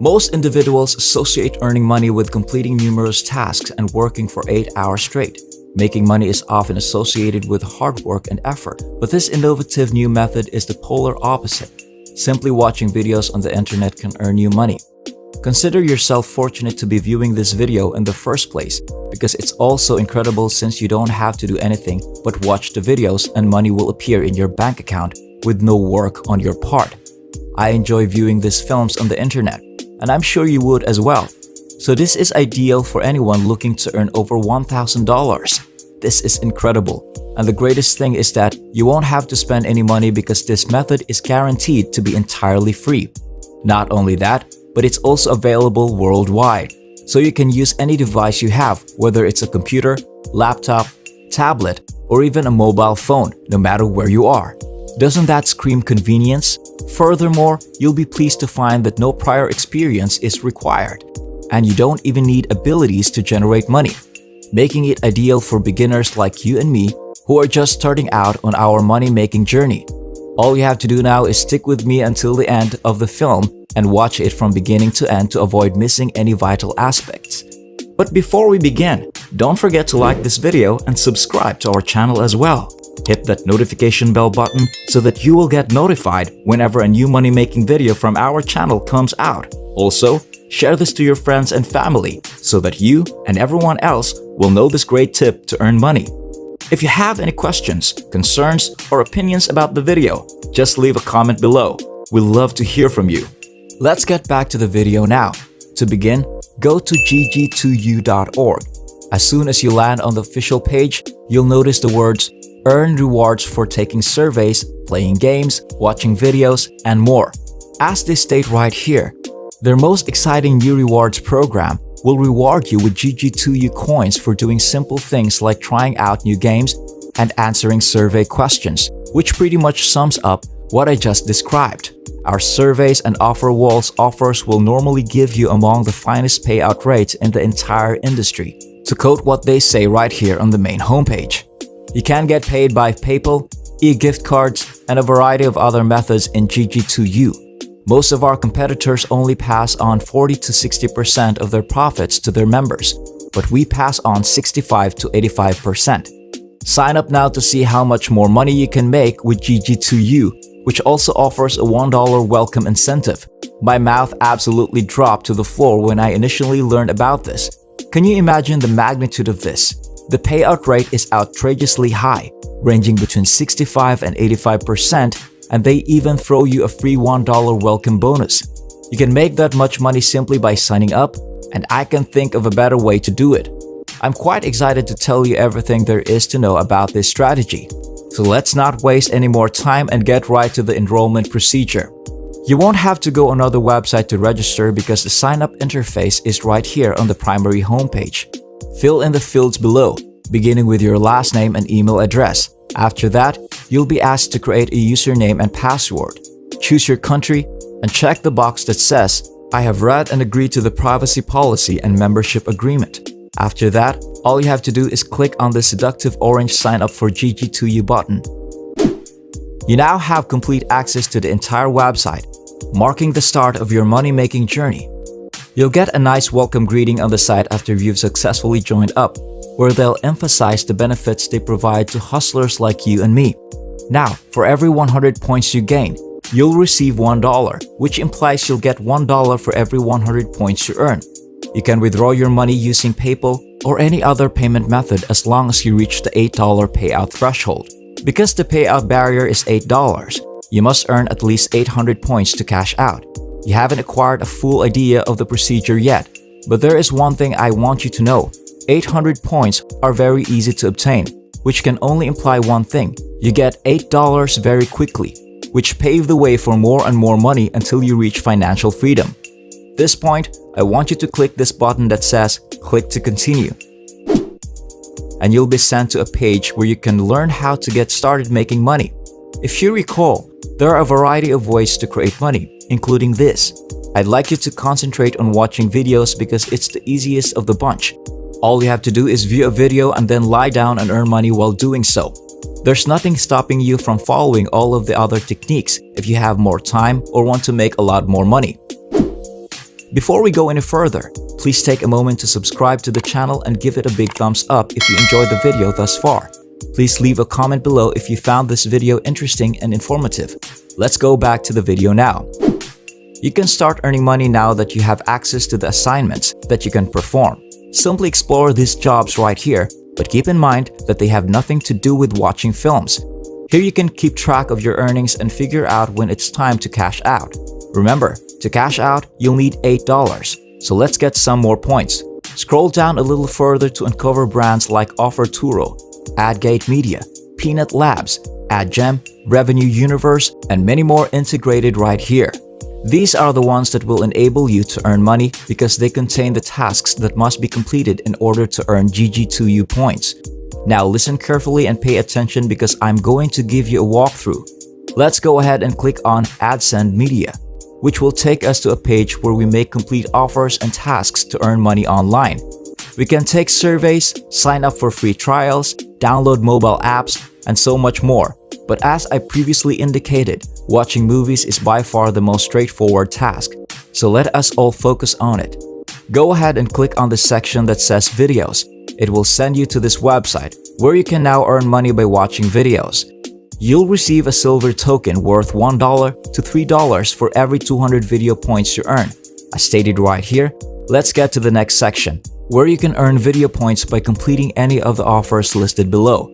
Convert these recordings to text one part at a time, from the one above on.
Most individuals associate earning money with completing numerous tasks and working for 8 hours straight. Making money is often associated with hard work and effort, but this innovative new method is the polar opposite. Simply watching videos on the internet can earn you money. Consider yourself fortunate to be viewing this video in the first place, because it's also incredible since you don't have to do anything but watch the videos and money will appear in your bank account with no work on your part. I enjoy viewing these films on the internet, and I'm sure you would as well. So this is ideal for anyone looking to earn over $1,000. This is incredible. And the greatest thing is that you won't have to spend any money because this method is guaranteed to be entirely free. Not only that, but it's also available worldwide. So you can use any device you have, whether it's a computer, laptop, tablet, or even a mobile phone, no matter where you are. Doesn't that scream convenience? Furthermore, you'll be pleased to find that no prior experience is required, and you don't even need abilities to generate money, making it ideal for beginners like you and me who are just starting out on our money-making journey. All you have to do now is stick with me until the end of the film and watch it from beginning to end to avoid missing any vital aspects. But before we begin, don't forget to like this video and subscribe to our channel as well. Hit that notification bell button so that you will get notified whenever a new money-making video from our channel comes out. Also, share this to your friends and family so that you and everyone else will know this great tip to earn money. If you have any questions, concerns, or opinions about the video, just leave a comment below. We'd love to hear from you. Let's get back to the video now. To begin, go to gg2u.org. As soon as you land on the official page, you'll notice the words "Earn rewards for taking surveys, playing games, watching videos, and more." As they state right here, their most exciting new rewards program will reward you with GG2U coins for doing simple things like trying out new games and answering survey questions, which pretty much sums up what I just described. Our surveys and offer walls offers will normally give you among the finest payout rates in the entire industry, to quote what they say right here on the main homepage. You can get paid by PayPal, e-gift cards, and a variety of other methods in GG2U. Most of our competitors only pass on 40 to 60% of their profits to their members, but we pass on 65 to 85%. Sign up now to see how much more money you can make with GG2U, which also offers a $1 welcome incentive. My mouth absolutely dropped to the floor when I initially learned about this. Can you imagine the magnitude of this? The payout rate is outrageously high, ranging between 65 and 85%, and they even throw you a free $1 welcome bonus. You can make that much money simply by signing up, and I can think of a better way to do it. I'm quite excited to tell you everything there is to know about this strategy. So let's not waste any more time and get right to the enrollment procedure. You won't have to go on another website to register because the sign-up interface is right here on the primary homepage. Fill in the fields below, beginning with your last name and email address. After that, you'll be asked to create a username and password. Choose your country and check the box that says, "I have read and agreed to the privacy policy and membership agreement." After that, all you have to do is click on the seductive orange Sign Up for GG2U button. You now have complete access to the entire website, marking the start of your money-making journey. You'll get a nice welcome greeting on the site after you've successfully joined up, where they'll emphasize the benefits they provide to hustlers like you and me. Now, for every 100 points you gain, you'll receive $1, which implies you'll get $1 for every 100 points you earn. You can withdraw your money using PayPal or any other payment method as long as you reach the $8 payout threshold. Because the payout barrier is $8, you must earn at least 800 points to cash out. You haven't acquired a full idea of the procedure yet, but there is one thing I want you to know. 800 points are very easy to obtain, which can only imply one thing. You get $8 very quickly, which pave the way for more and more money until you reach financial freedom. At this point, I want you to click this button that says "Click to continue." And you'll be sent to a page where you can learn how to get started making money. If you recall, there are a variety of ways to create money, including this. I'd like you to concentrate on watching videos because it's the easiest of the bunch. All you have to do is view a video and then lie down and earn money while doing so. There's nothing stopping you from following all of the other techniques if you have more time or want to make a lot more money. Before we go any further, please take a moment to subscribe to the channel and give it a big thumbs up if you enjoyed the video thus far. Please leave a comment below if you found this video interesting and informative. Let's go back to the video now. You can start earning money now that you have access to the assignments that you can perform. Simply explore these jobs right here, but keep in mind that they have nothing to do with watching films. Here you can keep track of your earnings and figure out when it's time to cash out. Remember, to cash out, you'll need $8. So let's get some more points. Scroll down a little further to uncover brands like OfferTuro, AdGate Media, Peanut Labs, AdGem, Revenue Universe, and many more integrated right here. These are the ones that will enable you to earn money because they contain the tasks that must be completed in order to earn GG2U points. Now listen carefully and pay attention because I'm going to give you a walkthrough. Let's go ahead and click on AdSend Media, which will take us to a page where we make complete offers and tasks to earn money online. We can take surveys, sign up for free trials, download mobile apps, and so much more. But as I previously indicated, watching movies is by far the most straightforward task, so let us all focus on it. Go ahead and click on the section that says Videos. It will send you to this website, where you can now earn money by watching videos. You'll receive a silver token worth $1 to $3 for every 200 video points you earn. As stated right here, let's get to the next section, where you can earn video points by completing any of the offers listed below.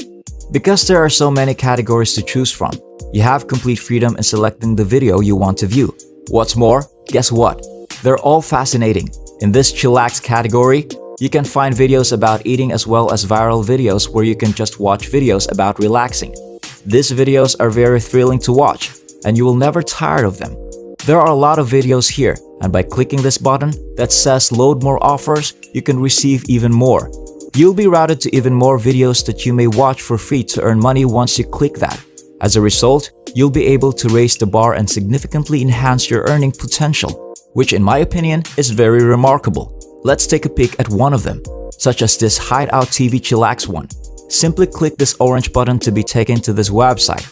Because there are so many categories to choose from, you have complete freedom in selecting the video you want to view. What's more, guess what? They're all fascinating. In this chillax category, you can find videos about eating as well as viral videos where you can just watch videos about relaxing. These videos are very thrilling to watch, and you will never tire of them. There are a lot of videos here, and by clicking this button that says Load More Offers, you can receive even more. You'll be routed to even more videos that you may watch for free to earn money once you click that. As a result, you'll be able to raise the bar and significantly enhance your earning potential, which in my opinion is very remarkable. Let's take a peek at one of them, such as this Hideout TV Chillax one. Simply click this orange button to be taken to this website,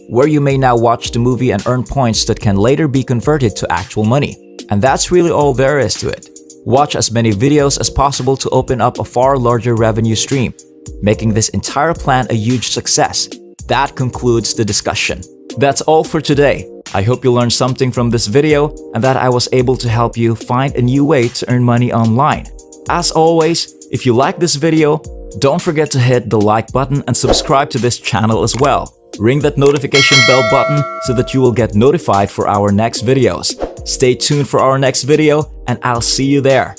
where you may now watch the movie and earn points that can later be converted to actual money. And that's really all there is to it. Watch as many videos as possible to open up a far larger revenue stream, making this entire plan a huge success. That concludes the discussion. That's all for today. I hope you learned something from this video and that I was able to help you find a new way to earn money online. As always, if you like this video, don't forget to hit the like button and subscribe to this channel as well. Ring that notification bell button so that you will get notified for our next videos. Stay tuned for our next video, and I'll see you there.